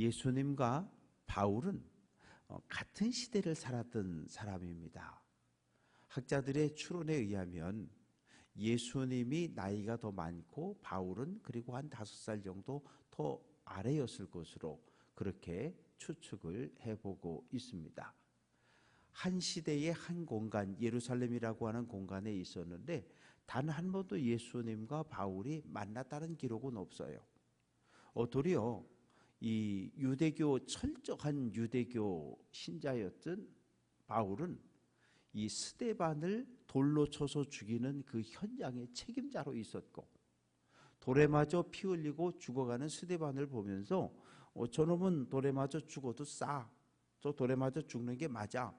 예수님과 바울은 같은 시대를 살았던 사람입니다. 학자들의 추론에 의하면 예수님이 나이가 더 많고 바울은 그리고 한 5살 정도 더 아래였을 것으로 그렇게 추측을 해보고 있습니다. 한 시대의 한 공간, 예루살렘이라고 하는 공간에 있었는데 단 한 번도 예수님과 바울이 만났다는 기록은 없어요. 도리어 이 철저한 유대교 신자였던 바울은 이 스데반을 돌로 쳐서 죽이는 그 현장의 책임자로 있었고, 돌에 맞아 피 흘리고 죽어가는 스데반을 보면서 저놈은 돌에 맞아 죽어도 저 돌에 맞아 죽는 게 맞아.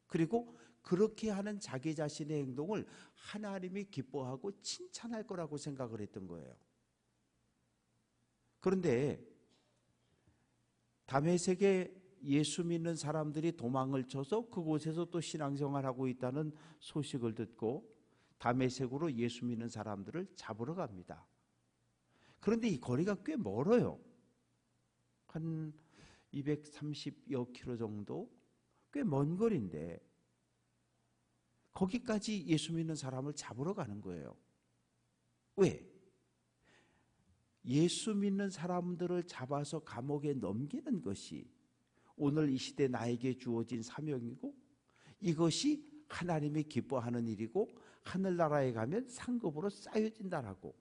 그리고 그렇게 하는 자기 자신의 행동을 하나님이 기뻐하고 칭찬할 거라고 생각을 했던 거예요. 그런데 다메섹에 예수 믿는 사람들이 도망을 쳐서 그곳에서 또 신앙생활하고 있다는 소식을 듣고 다메섹으로 예수 믿는 사람들을 잡으러 갑니다. 그런데 이 거리가 꽤 멀어요. 한 230여 킬로 정도? 꽤 먼 거리인데 거기까지 예수 믿는 사람을 잡으러 가는 거예요. 왜? 예수 믿는 사람들을 잡아서 감옥에 넘기는 것이 오늘 이 시대 나에게 주어진 사명이고, 이것이 하나님이 기뻐하는 일이고 하늘나라에 가면 상급으로 쌓여진다라고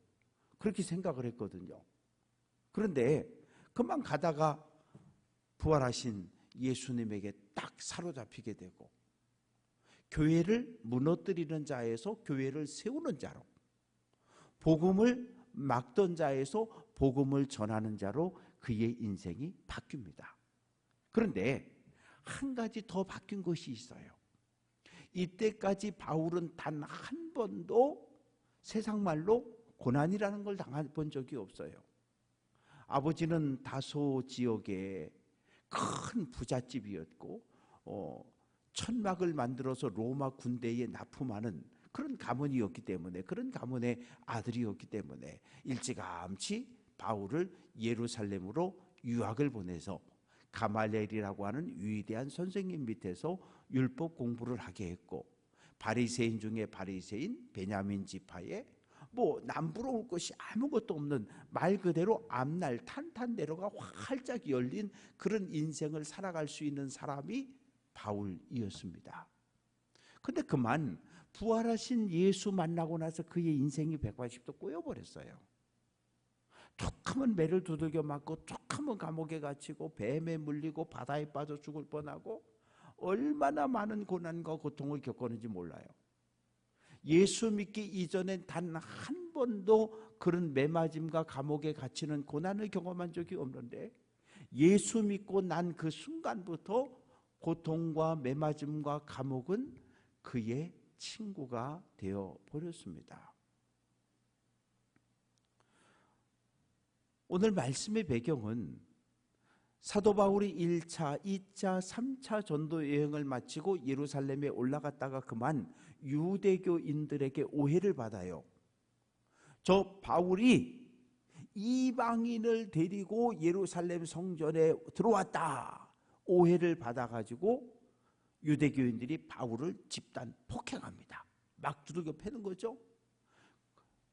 그렇게 생각을 했거든요. 그런데 그만 가다가 부활하신 예수님에게 딱 사로잡히게 되고, 교회를 무너뜨리는 자에서 교회를 세우는 자로, 복음을 막던 자에서 복음을 전하는 자로 그의 인생이 바뀝니다. 그런데 한 가지 더 바뀐 것이 있어요. 이때까지 바울은 단 한 번도 세상 말로 고난이라는 걸 당해본 적이 없어요. 아버지는 다소 지역에 큰 부잣집이었고 천막을 만들어서 로마 군대에 납품하는 그런 가문이었기 때문에, 그런 가문의 아들이었기 때문에 일찌감치 바울을 예루살렘으로 유학을 보내서 가말리엘이라고 하는 위대한 선생님 밑에서 율법 공부를 하게 했고, 바리새인 중에 바리새인 베냐민 지파에 남부로 올 것이 아무것도 없는 말 그대로 앞날 탄탄대로가 활짝 열린 그런 인생을 살아갈 수 있는 사람이 바울이었습니다. 근데 그만 부활하신 예수 만나고 나서 그의 인생이 180도 꼬여버렸어요. 툭하면 매를 두들겨 맞고, 툭하면 감옥에 갇히고, 뱀에 물리고, 바다에 빠져 죽을 뻔하고, 얼마나 많은 고난과 고통을 겪었는지 몰라요. 예수 믿기 이전엔 단 한 번도 그런 매맞음과 감옥에 갇히는 고난을 경험한 적이 없는데, 예수 믿고 난 그 순간부터 고통과 매맞음과 감옥은 그의 친구가 되어 버렸습니다. 오늘 말씀의 배경은 사도 바울이 1차, 2차, 3차 전도 여행을 마치고 예루살렘에 올라갔다가 그만 유대교인들에게 오해를 받아요. 저 바울이 이방인을 데리고 예루살렘 성전에 들어왔다, 오해를 받아가지고 유대교인들이 바울을 집단 폭행합니다. 막 두들겨 패는 거죠.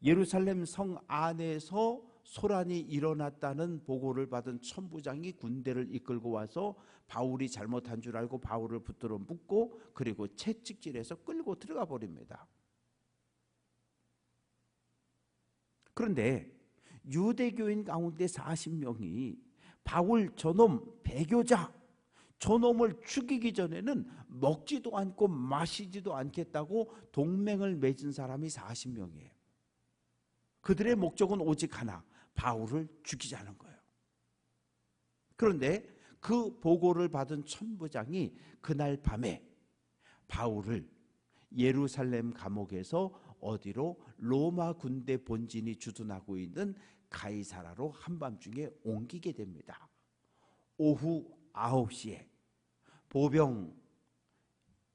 예루살렘 성 안에서 소란이 일어났다는 보고를 받은 천부장이 군대를 이끌고 와서 바울이 잘못한 줄 알고 바울을 붙들어 묶고, 그리고 채찍질해서 끌고 들어가 버립니다. 그런데 유대교인 가운데 40명이 바울 저놈 배교자, 저놈을 죽이기 전에는 먹지도 않고 마시지도 않겠다고 동맹을 맺은 사람이 40명이에요. 그들의 목적은 오직 하나, 바울을 죽이자는 거예요. 그런데 그 보고를 받은 천부장이 그날 밤에 바울을 예루살렘 감옥에서 어디로, 로마 군대 본진이 주둔하고 있는 가이사라로 한밤중에 옮기게 됩니다. 오후 9시에 보병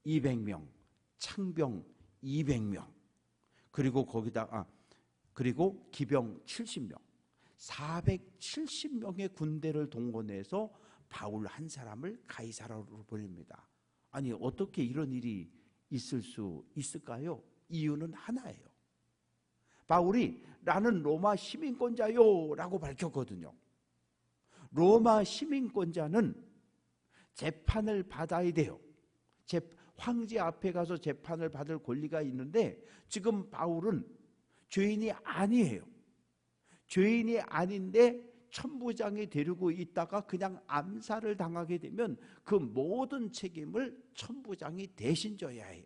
200명, 창병 200명, 그리고 기병 70명, 470명의 군대를 동원해서 바울 한 사람을 가이사라로 보냅니다. 아니 어떻게 이런 일이 있을 수 있을까요? 이유는 하나예요. 바울이 나는 로마 시민권자요 라고 밝혔거든요. 로마 시민권자는 재판을 받아야 돼요. 황제 앞에 가서 재판을 받을 권리가 있는데 지금 바울은 죄인이 아니에요. 죄인이 아닌데 천부장이 데리고 있다가 그냥 암살을 당하게 되면 그 모든 책임을 천부장이 대신 져야 해요.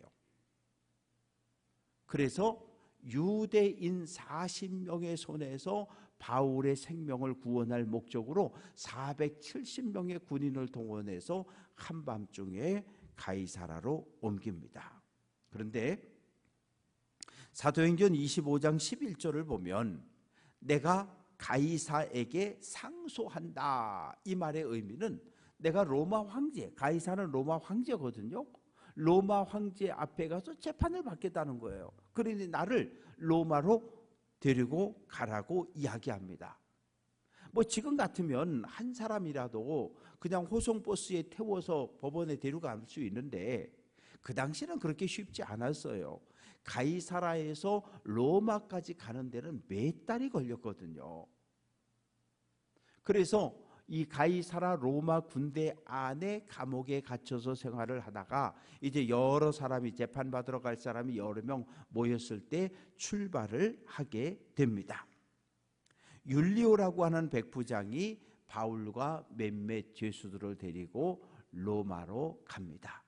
그래서 유대인 40명의 손에서 바울의 생명을 구원할 목적으로 470명의 군인을 동원해서 한밤중에 가이사라로 옮깁니다. 그런데 사도행전 25장 11절을 보면 내가 가이사에게 상소한다, 이 말의 의미는 내가 로마 황제, 가이사는 로마 황제거든요. 로마 황제 앞에 가서 재판을 받겠다는 거예요. 그러니 나를 로마로 데리고 가라고 이야기합니다. 뭐 지금 같으면 한 사람이라도 그냥 호송버스에 태워서 법원에 데려갈 수 있는데 그 당시는 그렇게 쉽지 않았어요. 가이사라에서 로마까지 가는 데는 몇 달이 걸렸거든요. 그래서 이 가이사라 로마 군대 안에 감옥에 갇혀서 생활을 하다가 이제 여러 사람이 재판받으러 갈 사람이 여러 명 모였을 때 출발을 하게 됩니다. 율리오라고 하는 백부장이 바울과 몇몇 죄수들을 데리고 로마로 갑니다.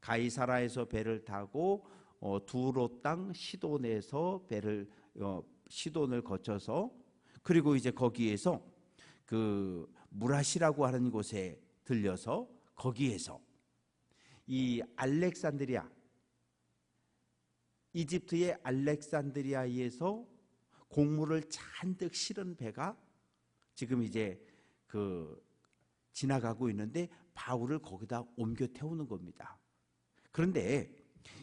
가이사라에서 배를 타고 두로 땅 시돈에서 시돈을 거쳐서 그리고 이제 거기에서 그 무라시라고 하는 곳에 들려서 거기에서 이 알렉산드리아, 이집트의 알렉산드리아에서 곡물을 잔뜩 실은 배가 지금 이제 지나가고 있는데 바울을 거기다 옮겨 태우는 겁니다. 그런데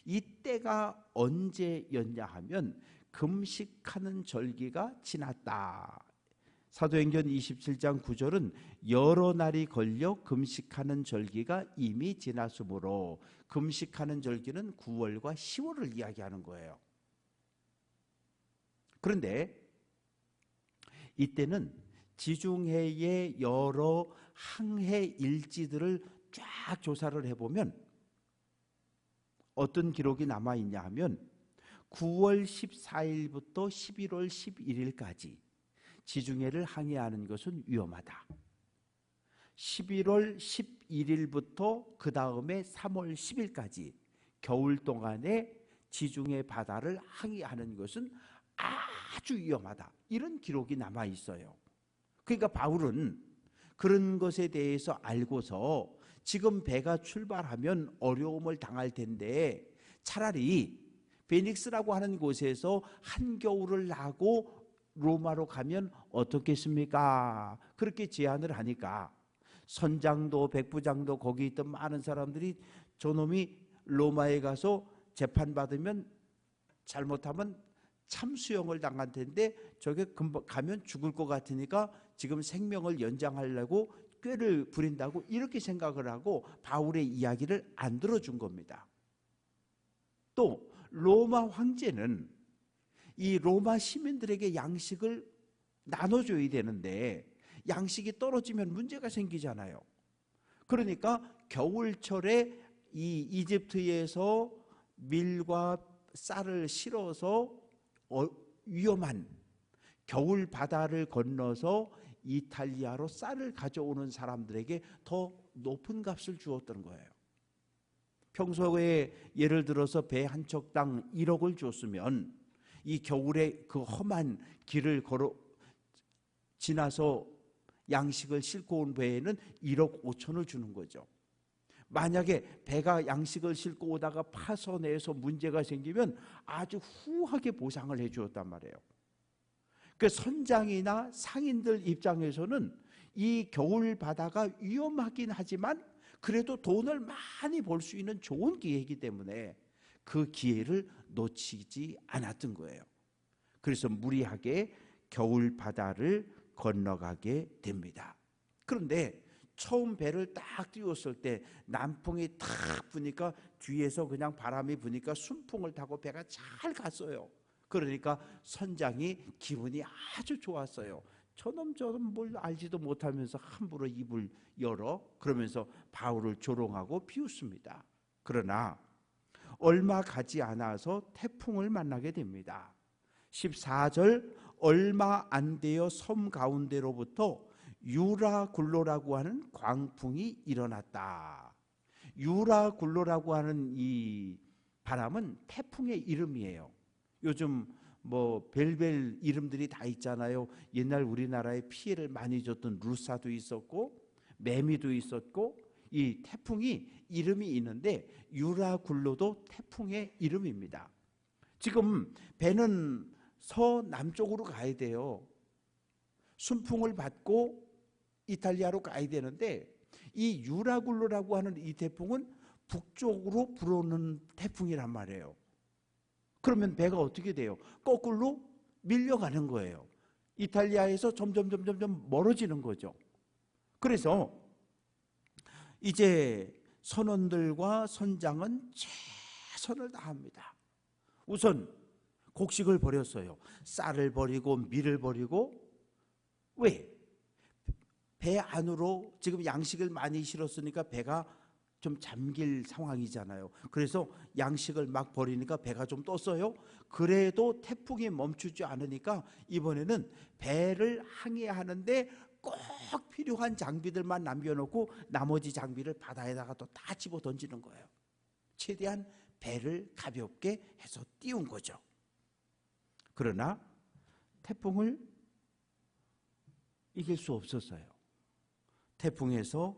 이때가 언제였냐 하면 금식하는 절기가 지났다. 사도행전 27장 9절은 여러 날이 걸려 금식하는 절기가 이미 지났으므로 금식하는 절기는 9월과 10월을 이야기하는 거예요. 그런데 이때는 지중해의 여러 항해 일지들을 쫙 조사를 해보면 어떤 기록이 남아있냐 하면 9월 14일부터 11월 11일까지 지중해를 항해하는 것은 위험하다. 11월 11일부터 그 다음에 3월 10일까지 겨울 동안에 지중해 바다를 항해하는 것은 아주 위험하다. 이런 기록이 남아 있어요. 그러니까 바울은 그런 것에 대해서 알고서 지금 배가 출발하면 어려움을 당할 텐데 차라리 베닉스라고 하는 곳에서 한겨울을 나고 로마로 가면 어떻겠습니까? 그렇게 제안을 하니까 선장도 백부장도 거기 있던 많은 사람들이 저놈이 로마에 가서 재판받으면 잘못하면 참수형을 당할 텐데 저게 금방 가면 죽을 것 같으니까 지금 생명을 연장하려고 꾀를 부린다고 이렇게 생각을 하고 바울의 이야기를 안 들어준 겁니다. 또 로마 황제는 이 로마 시민들에게 양식을 나눠줘야 되는데 양식이 떨어지면 문제가 생기잖아요. 그러니까 겨울철에 이 이집트에서 밀과 쌀을 실어서 위험한 겨울 바다를 건너서 이탈리아로 쌀을 가져오는 사람들에게 더 높은 값을 주었던 거예요. 평소에 예를 들어서 배 한 척당 1억을 줬으면 이 겨울에 그 험한 길을 지나서 양식을 싣고 온 배에는 1억 5천을 주는 거죠. 만약에 배가 양식을 싣고 오다가 파손해서 문제가 생기면 아주 후하게 보상을 해 주었단 말이에요. 그 선장이나 상인들 입장에서는 이 겨울 바다가 위험하긴 하지만 그래도 돈을 많이 벌 수 있는 좋은 기회이기 때문에 그 기회를 놓치지 않았던 거예요. 그래서 무리하게 겨울 바다를 건너가게 됩니다. 그런데 처음 배를 딱 띄웠을 때 남풍이 탁 부니까 뒤에서 그냥 바람이 부니까 순풍을 타고 배가 잘 갔어요. 그러니까 선장이 기분이 아주 좋았어요. 저놈 뭘 알지도 못하면서 함부로 입을 열어 그러면서 바울을 조롱하고 비웃습니다. 그러나 얼마 가지 않아서 태풍을 만나게 됩니다. 14절 얼마 안 되어 섬 가운데로부터 유라굴로라고 하는 광풍이 일어났다. 유라굴로라고 하는 이 바람은 태풍의 이름이에요. 요즘 뭐 별별 이름들이 다 있잖아요. 옛날 우리나라에 피해를 많이 줬던 루사도 있었고 매미도 있었고 이 태풍이 이름이 있는데 유라굴로도 태풍의 이름입니다. 지금 배는 서남쪽으로 가야 돼요. 순풍을 받고 이탈리아로 가야 되는데 이 유라굴로라고 하는 이 태풍은 북쪽으로 불어오는 태풍이란 말이에요. 그러면 배가 어떻게 돼요? 거꾸로 밀려가는 거예요. 이탈리아에서 점점 멀어지는 거죠. 그래서 이제 선원들과 선장은 최선을 다합니다. 우선 곡식을 버렸어요. 쌀을 버리고 밀을 버리고. 왜? 배 안으로 지금 양식을 많이 실었으니까 배가 좀 잠길 상황이잖아요. 그래서 양식을 막 버리니까 배가 좀 떴어요. 그래도 태풍이 멈추지 않으니까 이번에는 배를 항해하는데 꼭 필요한 장비들만 남겨놓고 나머지 장비를 바다에다가 또 다 집어 던지는 거예요. 최대한 배를 가볍게 해서 띄운 거죠. 그러나 태풍을 이길 수 없었어요. 태풍에서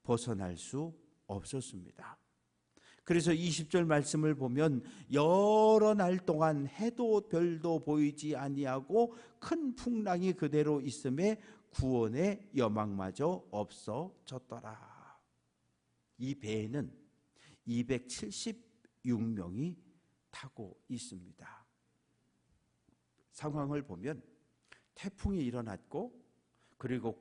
벗어날 수 없었습니다. 그래서 20절 말씀을 보면 여러 날 동안 해도 별도 보이지 아니하고 큰 풍랑이 그대로 있음에 구원의 여망마저 없어졌더라. 이 배에는 276명이 타고 있습니다. 상황을 보면 태풍이 일어났고 그리고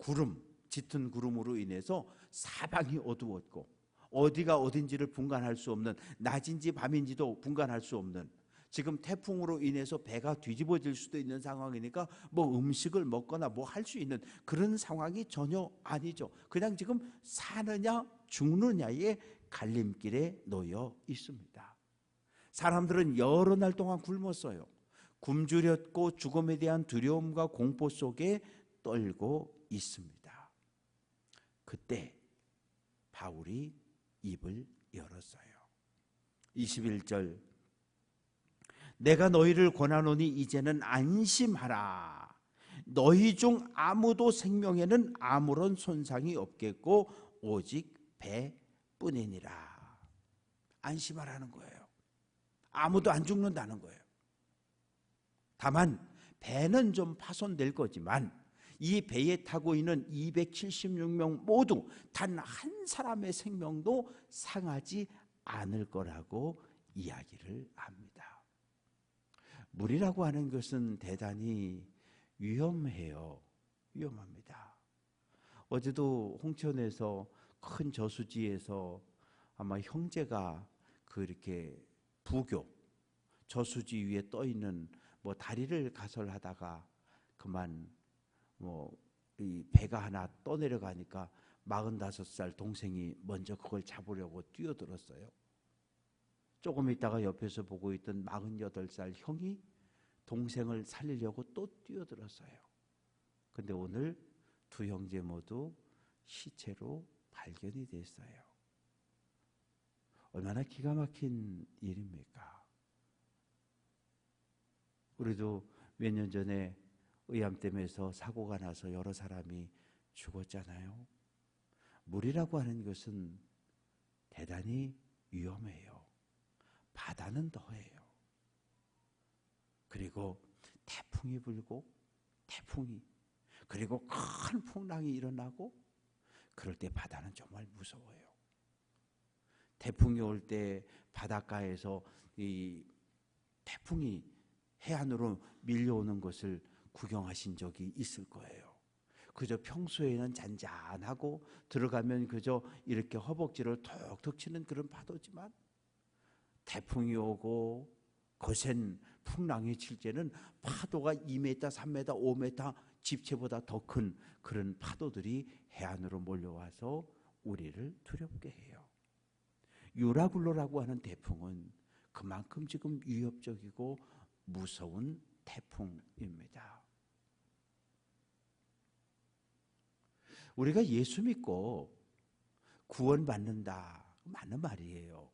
짙은 구름으로 인해서 사방이 어두웠고 어디가 어딘지를 분간할 수 없는, 낮인지 밤인지도 분간할 수 없는, 지금 태풍으로 인해서 배가 뒤집어질 수도 있는 상황이니까 뭐 음식을 먹거나 뭐 할 수 있는 그런 상황이 전혀 아니죠. 그냥 지금 사느냐 죽느냐의 갈림길에 놓여 있습니다. 사람들은 여러 날 동안 굶었어요. 굶주렸고 죽음에 대한 두려움과 공포 속에 떨고 있습니다. 그때 바울이 입을 열었어요. 21절 내가 너희를 권하노니 이제는 안심하라. 너희 중 아무도 생명에는 아무런 손상이 없겠고 오직 배뿐이니라. 안심하라는 거예요. 아무도 안 죽는다는 거예요. 다만 배는 좀 파손될 거지만 이 배에 타고 있는 276명 모두 단 한 사람의 생명도 상하지 않을 거라고 이야기를 합니다. 물이라고 하는 것은 대단히 위험해요. 위험합니다. 어제도 홍천에서 큰 저수지에서 아마 형제가 그렇게 부교 저수지 위에 떠 있는 뭐 다리를 가설하다가 그만 이 배가 하나 떠내려가니까 45살 동생이 먼저 그걸 잡으려고 뛰어들었어요. 조금 있다가 옆에서 보고 있던 48살 형이 동생을 살리려고 또 뛰어들었어요. 근데 오늘 두 형제 모두 시체로 발견이 됐어요. 얼마나 기가 막힌 일입니까? 우리도 몇 년 전에 의암댐에서 사고가 나서 여러 사람이 죽었잖아요. 물이라고 하는 것은 대단히 위험해요. 바다는 더해요. 그리고 태풍이 불고 그리고 큰 풍랑이 일어나고 그럴 때 바다는 정말 무서워요. 태풍이 올 때 바닷가에서 이 태풍이 해안으로 밀려오는 것을 구경하신 적이 있을 거예요. 그저 평소에는 잔잔하고 들어가면 그저 이렇게 허벅지를 톡톡 치는 그런 파도지만 태풍이 오고 거센 풍랑이 칠 때는 파도가 2m, 3m, 5m 집채보다 더 큰 그런 파도들이 해안으로 몰려와서 우리를 두렵게 해요. 유라굴로라고 하는 태풍은 그만큼 지금 위협적이고 무서운 태풍입니다. 우리가 예수 믿고 구원받는다, 맞는 말이에요.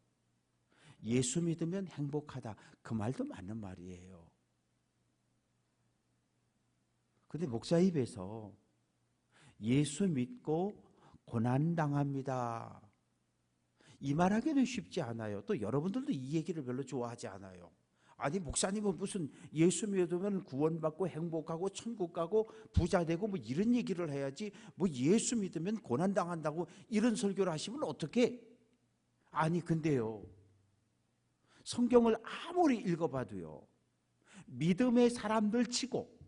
예수 믿으면 행복하다, 그 말도 맞는 말이에요. 근데 목사 입에서 예수 믿고 고난당합니다, 이 말하기는 쉽지 않아요. 또 여러분들도 이 얘기를 별로 좋아하지 않아요. 아니 목사님은 무슨 예수 믿으면 구원받고 행복하고 천국 가고 부자 되고 뭐 이런 얘기를 해야지, 뭐 예수 믿으면 고난당한다고 이런 설교를 하시면 어떡해? 아니 근데요, 성경을 아무리 읽어봐도요, 믿음의 사람들 치고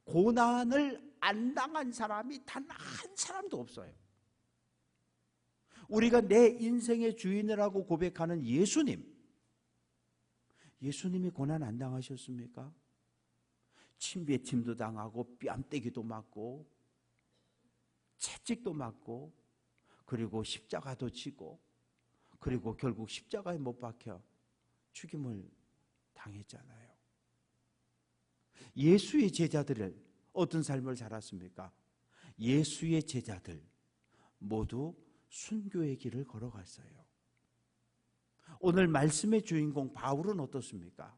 고난을 안 당한 사람이 단 한 사람도 없어요. 우리가 내 인생의 주인이라고 고백하는 예수님이 고난 안 당하셨습니까? 침뱉임도 당하고 뺨때기도 맞고 채찍도 맞고 그리고 십자가도 지고 그리고 결국 십자가에 못 박혀 죽임을 당했잖아요. 예수의 제자들을 어떤 삶을 살았습니까? 예수의 제자들 모두 순교의 길을 걸어갔어요. 오늘 말씀의 주인공 바울은 어떻습니까?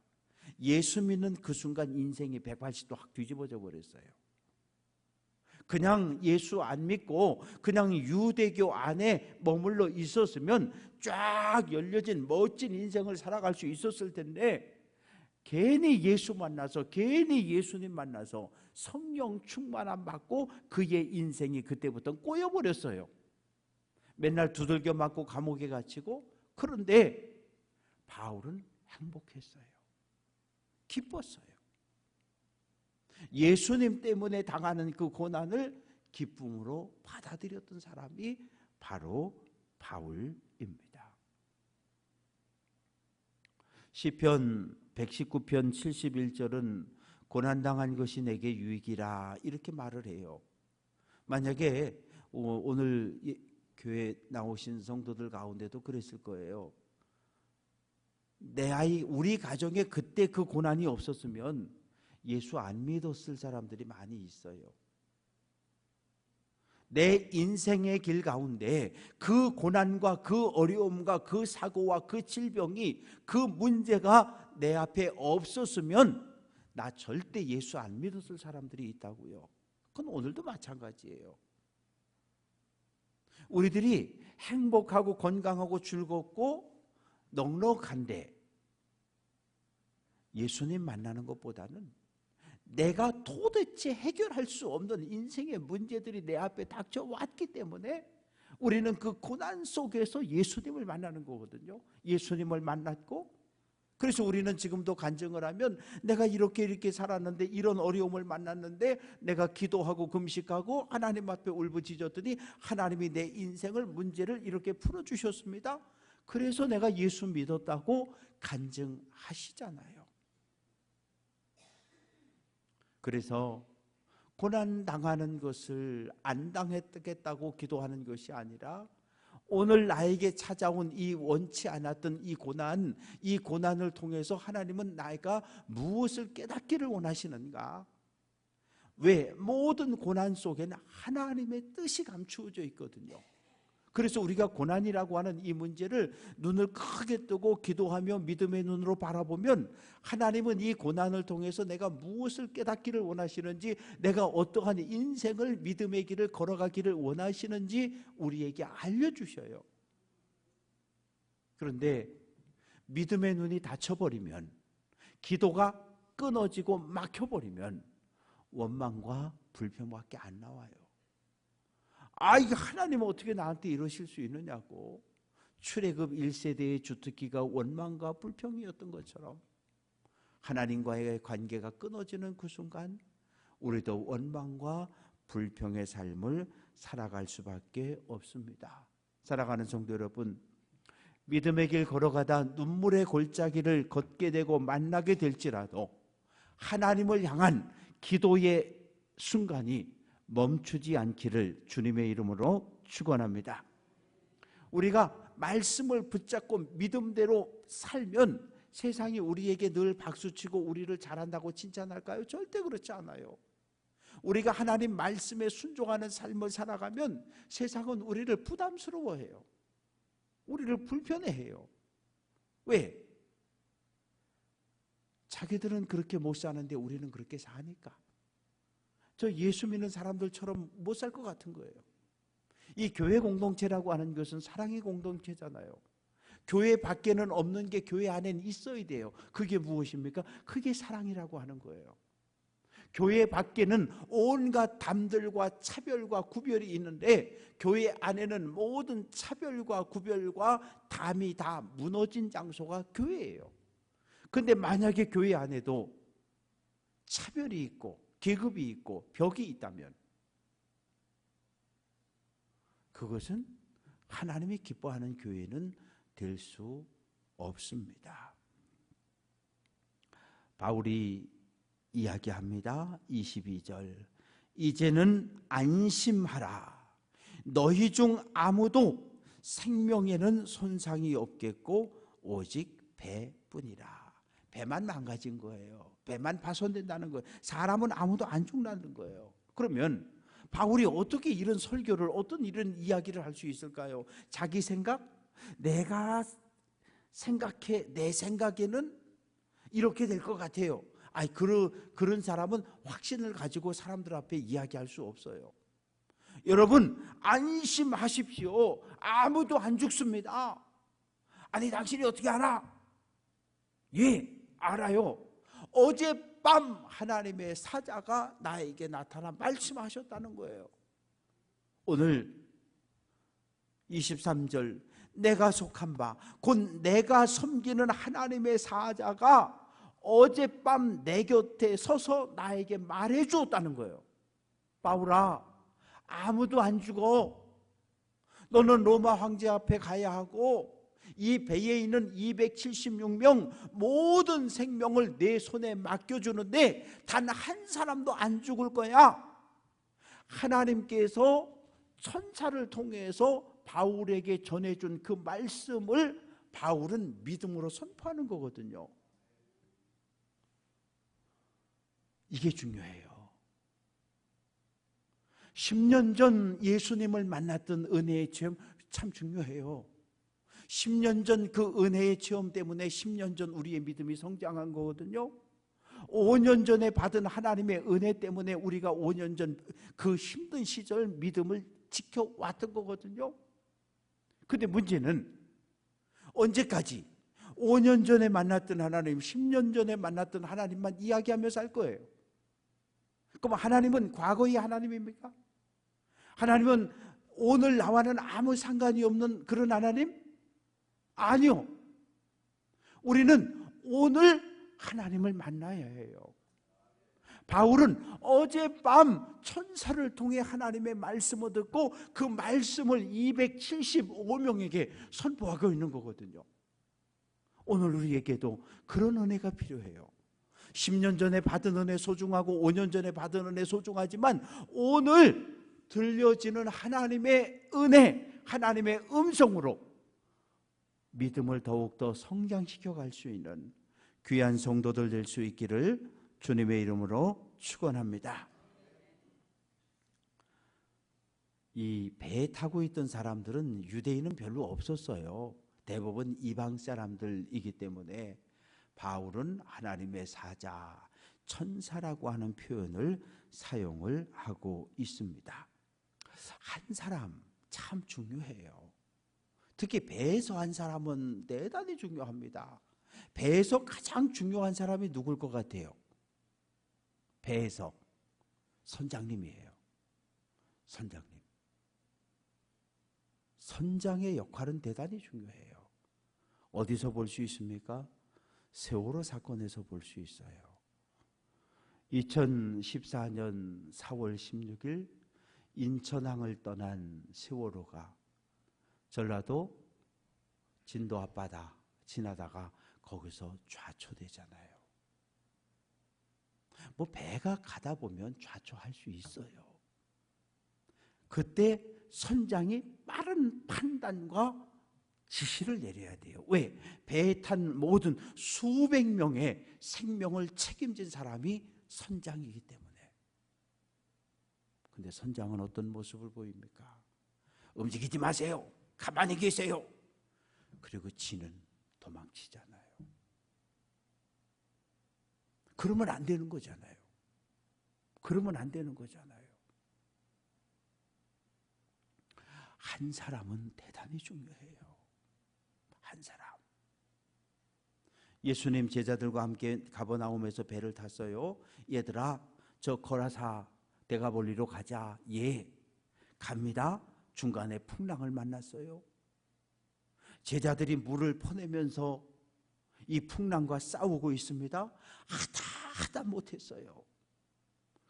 예수 믿는 그 순간 인생이 180도 확 뒤집어져 버렸어요. 그냥 예수 안 믿고 그냥 유대교 안에 머물러 있었으면 쫙 열려진 멋진 인생을 살아갈 수 있었을 텐데, 괜히 예수 만나서, 괜히 예수님 만나서 성령 충만함 받고 그의 인생이 그때부터 꼬여버렸어요. 맨날 두들겨 맞고 감옥에 갇히고. 그런데 바울은 행복했어요. 기뻤어요. 예수님 때문에 당하는 그 고난을 기쁨으로 받아들였던 사람이 바로 바울입니다. 시편 119편 71절은 고난당한 것이 내게 유익이라 이렇게 말을 해요. 만약에 오늘 교회 나오신 성도들 가운데도 그랬을 거예요. 내 아이, 우리 가정에 그때 그 고난이 없었으면 예수 안 믿었을 사람들이 많이 있어요. 내 인생의 길 가운데 그 고난과 그 어려움과 그 사고와 그 질병이, 그 문제가 내 앞에 없었으면 나 절대 예수 안 믿었을 사람들이 있다고요. 그건 오늘도 마찬가지예요. 우리들이 행복하고 건강하고 즐겁고 넉넉한데 예수님 만나는 것보다는 내가 도대체 해결할 수 없는 인생의 문제들이 내 앞에 닥쳐왔기 때문에 우리는 그 고난 속에서 예수님을 만나는 거거든요. 예수님을 만났고, 그래서 우리는 지금도 간증을 하면 내가 이렇게 살았는데, 이런 어려움을 만났는데 내가 기도하고 금식하고 하나님 앞에 울부짖었더니 하나님이 내 인생을, 문제를 이렇게 풀어주셨습니다. 그래서 내가 예수 믿었다고 간증하시잖아요. 그래서 고난당하는 것을 안 당했겠다고 기도하는 것이 아니라, 오늘 나에게 찾아온 이 원치 않았던 이 고난을 통해서 하나님은 나가 무엇을 깨닫기를 원하시는가? 왜? 모든 고난 속에는 하나님의 뜻이 감추어져 있거든요. 그래서 우리가 고난이라고 하는 이 문제를 눈을 크게 뜨고 기도하며 믿음의 눈으로 바라보면 하나님은 이 고난을 통해서 내가 무엇을 깨닫기를 원하시는지, 내가 어떠한 인생을, 믿음의 길을 걸어가기를 원하시는지 우리에게 알려주셔요. 그런데 믿음의 눈이 닫혀버리면, 기도가 끊어지고 막혀버리면 원망과 불평밖에 안 나와요. 이거 하나님은 어떻게 나한테 이러실 수 있느냐고. 출애굽 1세대의 주특기가 원망과 불평이었던 것처럼 하나님과의 관계가 끊어지는 그 순간 우리도 원망과 불평의 삶을 살아갈 수밖에 없습니다. 사랑하는 성도 여러분, 믿음의 길 걸어가다 눈물의 골짜기를 걷게 되고 만나게 될지라도 하나님을 향한 기도의 순간이 멈추지 않기를 주님의 이름으로 축원합니다. 우리가 말씀을 붙잡고 믿음대로 살면 세상이 우리에게 늘 박수치고 우리를 잘한다고 칭찬할까요? 절대 그렇지 않아요. 우리가 하나님 말씀에 순종하는 삶을 살아가면 세상은 우리를 부담스러워해요. 우리를 불편해해요. 왜? 자기들은 그렇게 못 사는데 우리는 그렇게 사니까. 저 예수 믿는 사람들처럼 못 살 것 같은 거예요. 이 교회 공동체라고 하는 것은 사랑의 공동체잖아요. 교회 밖에는 없는 게 교회 안에는 있어야 돼요. 그게 무엇입니까? 그게 사랑이라고 하는 거예요. 교회 밖에는 온갖 담들과 차별과 구별이 있는데 교회 안에는 모든 차별과 구별과 담이 다 무너진 장소가 교회예요. 그런데 만약에 교회 안에도 차별이 있고 계급이 있고 벽이 있다면 그것은 하나님이 기뻐하는 교회는 될 수 없습니다. 바울이 이야기합니다. 22절. 이제는 안심하라. 너희 중 아무도 생명에는 손상이 없겠고 오직 배뿐이라. 배만 망가진 거예요. 배만 파손된다는 거예요. 사람은 아무도 안 죽는다는 거예요. 그러면 바울이 어떻게 이런 설교를, 어떤 이런 이야기를 할 수 있을까요? 자기 생각? 내가 생각해, 내 생각에는 이렇게 될 것 같아요. 아니, 그런 사람은 확신을 가지고 사람들 앞에 이야기할 수 없어요. 여러분, 안심하십시오. 아무도 안 죽습니다. 아니, 당신이 어떻게 알아? 예, 알아요. 어젯밤 하나님의 사자가 나에게 나타나 말씀하셨다는 거예요. 오늘 23절, 내가 속한 바, 곧 내가 섬기는 하나님의 사자가 어젯밤 내 곁에 서서 나에게 말해 주었다는 거예요. 바울아, 아무도 안 죽어. 너는 로마 황제 앞에 가야 하고 이 배에 있는 276명 모든 생명을 내 손에 맡겨주는데 단 한 사람도 안 죽을 거야. 하나님께서 천사를 통해서 바울에게 전해준 그 말씀을 바울은 믿음으로 선포하는 거거든요. 이게 중요해요. 10년 전 예수님을 만났던 은혜의 체험 참 중요해요. 10년 전 그 은혜의 체험 때문에 10년 전 우리의 믿음이 성장한 거거든요. 5년 전에 받은 하나님의 은혜 때문에 우리가 5년 전 그 힘든 시절 믿음을 지켜왔던 거거든요. 근데 문제는 언제까지 5년 전에 만났던 하나님, 10년 전에 만났던 하나님만 이야기하며 살 거예요. 그럼 하나님은 과거의 하나님입니까? 하나님은 오늘 나와는 아무 상관이 없는 그런 하나님? 아니요. 우리는 오늘 하나님을 만나야 해요. 바울은 어젯밤 천사를 통해 하나님의 말씀을 듣고 그 말씀을 275명에게 선포하고 있는 거거든요. 오늘 우리에게도 그런 은혜가 필요해요. 10년 전에 받은 은혜 소중하고 5년 전에 받은 은혜 소중하지만 오늘 들려지는 하나님의 은혜, 하나님의 음성으로 믿음을 더욱더 성장시켜 갈 수 있는 귀한 성도들 될 수 있기를 주님의 이름으로 축원합니다. 이 배에 타고 있던 사람들은 유대인은 별로 없었어요. 대부분 이방 사람들이기 때문에 바울은 하나님의 사자, 천사라고 하는 표현을 사용을 하고 있습니다. 한 사람 참 중요해요. 특히 배에서 한 사람은 대단히 중요합니다. 배에서 가장 중요한 사람이 누굴 것 같아요? 배에서 선장님이에요. 선장님. 선장의 역할은 대단히 중요해요. 어디서 볼 수 있습니까? 세월호 사건에서 볼 수 있어요. 2014년 4월 16일 인천항을 떠난 세월호가 전라도 진도 앞바다 지나다가 거기서 좌초되잖아요. 뭐 배가 가다 보면 좌초할 수 있어요. 그때 선장이 빠른 판단과 지시를 내려야 돼요. 왜? 배에 탄 모든 수백 명의 생명을 책임진 사람이 선장이기 때문에. 근데 선장은 어떤 모습을 보입니까? 움직이지 마세요. 가만히 계세요. 그리고 지는 도망치잖아요. 그러면 안 되는 거잖아요. 그러면 안 되는 거잖아요. 한 사람은 대단히 중요해요. 한 사람. 예수님 제자들과 함께 가버나움에서 배를 탔어요. 얘들아, 저 거라사 데가볼리로 가자. 예, 갑니다. 중간에 풍랑을 만났어요. 제자들이 물을 퍼내면서 이 풍랑과 싸우고 있습니다. 하다 못했어요.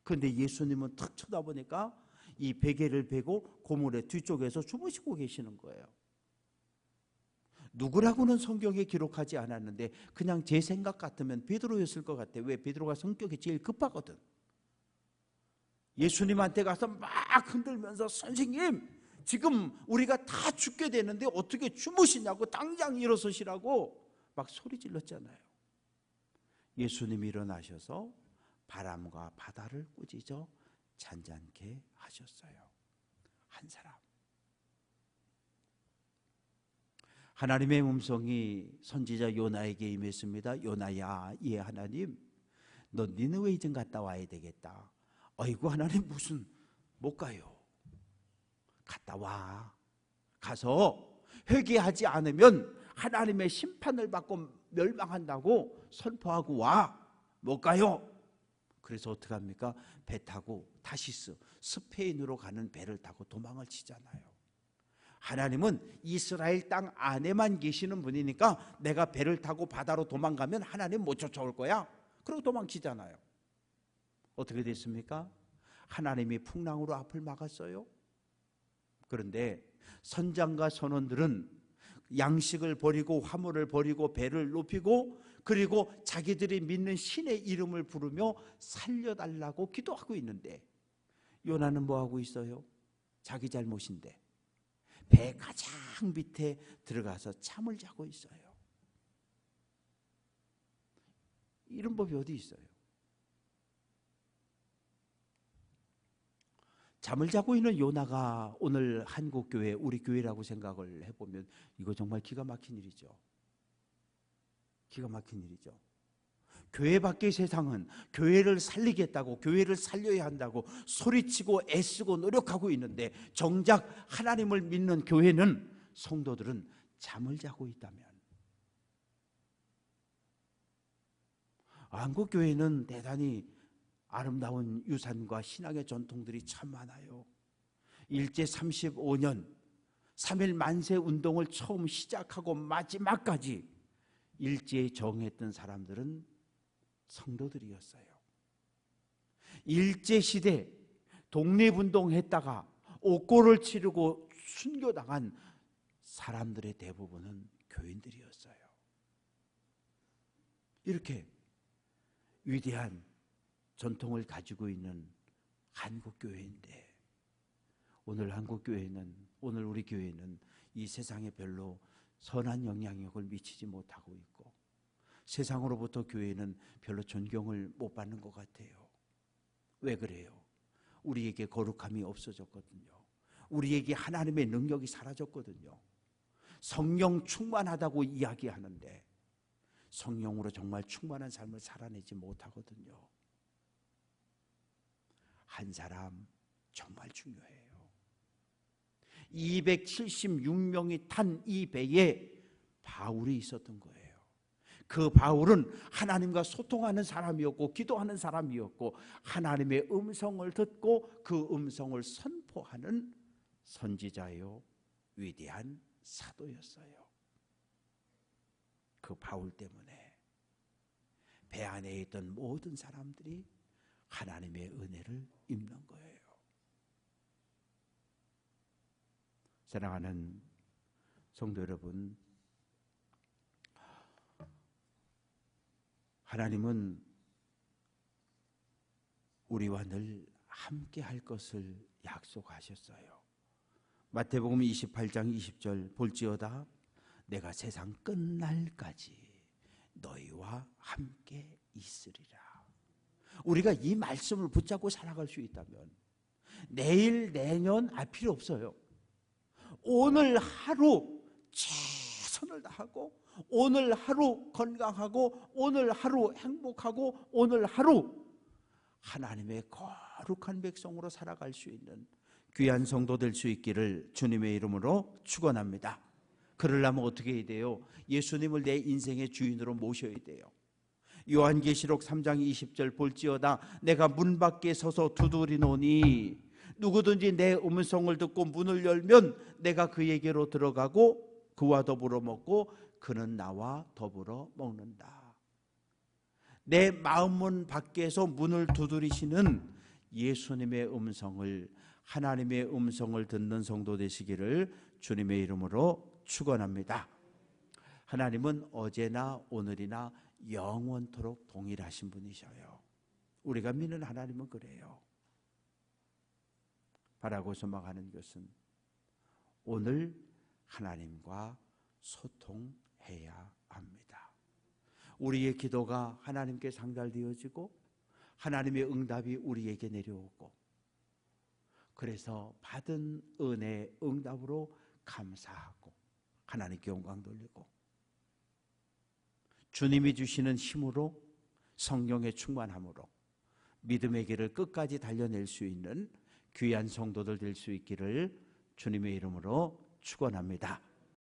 그런데 예수님은 탁 쳐다보니까 이 베개를 베고 고물의 뒤쪽에서 주무시고 계시는 거예요. 누구라고는 성경에 기록하지 않았는데 그냥 제 생각 같으면 베드로였을 것 같아요. 왜? 베드로가 성격이 제일 급하거든. 예수님한테 가서 막 흔들면서 선생님, 지금 우리가 다 죽게 되는데 어떻게 주무시냐고, 당장 일어서시라고 막 소리 질렀잖아요. 예수님이 일어나셔서 바람과 바다를 꾸짖어 잔잔케 하셨어요. 한 사람. 하나님의 음성이 선지자 요나에게 임했습니다. 요나야, 예 하나님, 너 니느웨 이전 갔다 와야 되겠다. 아이고 하나님, 무슨 못 가요. 갔다 와. 가서 회개하지 않으면 하나님의 심판을 받고 멸망한다고 선포하고 와. 못 가요. 그래서 어떻게 합니까? 배 타고 타시스, 스페인으로 가는 배를 타고 도망을 치잖아요. 하나님은 이스라엘 땅 안에만 계시는 분이니까 내가 배를 타고 바다로 도망가면 하나님 못 쫓아올 거야. 그러고 도망치잖아요. 어떻게 됐습니까? 하나님이 풍랑으로 앞을 막았어요. 그런데 선장과 선원들은 양식을 버리고 화물을 버리고 배를 높이고 그리고 자기들이 믿는 신의 이름을 부르며 살려달라고 기도하고 있는데 요나는 뭐하고 있어요? 자기 잘못인데 배 가장 밑에 들어가서 잠을 자고 있어요. 이런 법이 어디 있어요? 잠을 자고 있는 요나가 오늘 한국교회, 우리 교회라고 생각을 해보면 이거 정말 기가 막힌 일이죠. 기가 막힌 일이죠. 교회 밖의 세상은 교회를 살리겠다고, 교회를 살려야 한다고 소리치고 애쓰고 노력하고 있는데 정작 하나님을 믿는 교회는, 성도들은 잠을 자고 있다면, 한국교회는 대단히 아름다운 유산과 신앙의 전통들이 참 많아요. 일제 35년 3일 만세 운동을 처음 시작하고 마지막까지 일제에 정했던 사람들은 성도들이었어요. 일제시대 독립운동했다가 옥고를 치르고 순교당한 사람들의 대부분은 교인들이었어요. 이렇게 위대한 전통을 가지고 있는 한국교회인데 오늘 한국교회는, 오늘 우리 교회는 이 세상에 별로 선한 영향력을 미치지 못하고 있고 세상으로부터 교회는 별로 존경을 못 받는 것 같아요. 왜 그래요? 우리에게 거룩함이 없어졌거든요. 우리에게 하나님의 능력이 사라졌거든요. 성령 충만하다고 이야기하는데 성령으로 정말 충만한 삶을 살아내지 못하거든요. 한 사람 정말 중요해요. 276명이 탄 이 배에 바울이 있었던 거예요. 그 바울은 하나님과 소통하는 사람이었고 기도하는 사람이었고 하나님의 음성을 듣고 그 음성을 선포하는 선지자요, 위대한 사도였어요. 그 바울 때문에 배 안에 있던 모든 사람들이 하나님의 은혜를 입는 거예요. 사랑하는 성도 여러분, 하나님은 우리와 늘 함께 할 것을 약속하셨어요. 마태복음 28장 20절 볼지어다 내가 세상 끝날까지 너희와 함께 있으리라. 우리가 이 말씀을 붙잡고 살아갈 수 있다면 내일 내년 필요 없어요. 오늘 하루 최선을 다하고 오늘 하루 건강하고 오늘 하루 행복하고 오늘 하루 하나님의 거룩한 백성으로 살아갈 수 있는 귀한 성도 될 수 있기를 주님의 이름으로 축원합니다. 그러려면 어떻게 해야 돼요? 예수님을 내 인생의 주인으로 모셔야 돼요. 요한계시록 3장 20절 볼지어다 내가 문 밖에 서서 두드리노니 누구든지 내 음성을 듣고 문을 열면 내가 그에게로 들어가고 그와 더불어 먹고 그는 나와 더불어 먹는다. 내 마음문 밖에서 문을 두드리시는 예수님의 음성을, 하나님의 음성을 듣는 성도 되시기를 주님의 이름으로 축원합니다. 하나님은 어제나 오늘이나 영원토록 동일하신 분이셔요. 우리가 믿는 하나님은 그래요. 바라고 소망하는 것은 오늘 하나님과 소통해야 합니다. 우리의 기도가 하나님께 상달되어지고 하나님의 응답이 우리에게 내려오고 그래서 받은 은혜 응답으로 감사하고 하나님께 영광 돌리고 주님이 주시는 힘으로 성령의 충만함으로 믿음의 길을 끝까지 달려낼 수 있는 귀한 성도들 될 수 있기를 주님의 이름으로 축원합니다.